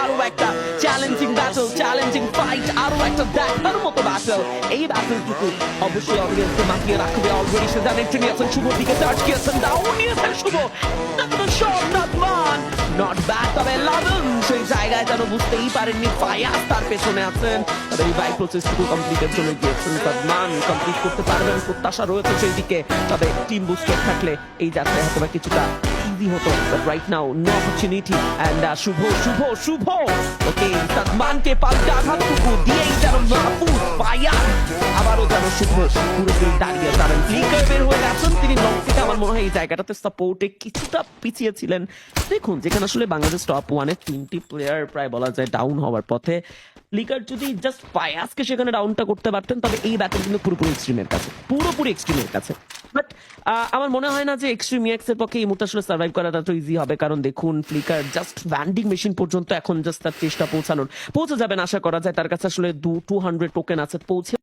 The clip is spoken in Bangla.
আরো একটা চ্যালেঞ্জিং ব্যাটল, চ্যালেঞ্জিং ফাইট, আরো একটা দেখার মতো ব্যাটল। এই ব্যাটলটুকু অবশ্যই অডিয়েন্সকে মাতিয়ে রাখবে। অলরেডি সে জানেন নিয়েছেন শুভর দিকে চার্জ গিয়েছেন, ডাউন নিয়েছেন শুভ। নট ব্যাড, তবে লাভন সেই জায়গায় যেন বুঝতেই পারেননি ফায়াজ তার পেছনে আছেন। তবে এই বাইক প্রসেসটুকু কমপ্লিটের জন্য গিয়েছেন সাদমান, কমপ্লিট করতে পারবেন প্রত্যাশা রয়েছে সেই দিকে। তবে টিম বুস্টার থাকলে এই যাত্রায় হয়তো কিছুটা ইজি হতো, but right now no opportunity. And Shuvo okay সাদমানকে পাল্টা আঘাতটুকু দিয়েই যেন মাহফুজ ফায়াজ আবারও যেন শুভ পুরোপুরি দাঁড়িয়ে যাবেন। ফ্লিকার বের হয়ে গেছেন তিনি লং থেকে। আমার মনে হয় এই জায়গাটাতে সাপোর্টে কিছুটা পিছিয়ে ছিলেন। দেখুন যেখানে আসলে বাংলাদেশ টপ ওয়ানে 3টি প্লেয়ার প্রায় বলা যায় ডাউন হওয়ার পথে, ফ্লিকার যদি জাস্ট ফায়াজকে সেখানে ডাউনটা করতে পারতেন তবে এই ব্যাটল কিন্তু পুরোপুরি এক্সট্রিমের কাছে। বাট আমার মনে হয় না যে এক্সট্রিম এক্স এর পক্ষে এই মুহূর্তে আসলে সার্ভাইভ করাটা তো ইজি হবে, কারণ দেখুন ফ্লিকার জাস্ট ভ্যান্ডিং মেশিন পর্যন্ত এখন জাস্ট তার চেষ্টা পৌঁছে যাবেন। আশা করা যায় তার কাছে আসলে 200 টোকেন আছে, পৌঁছে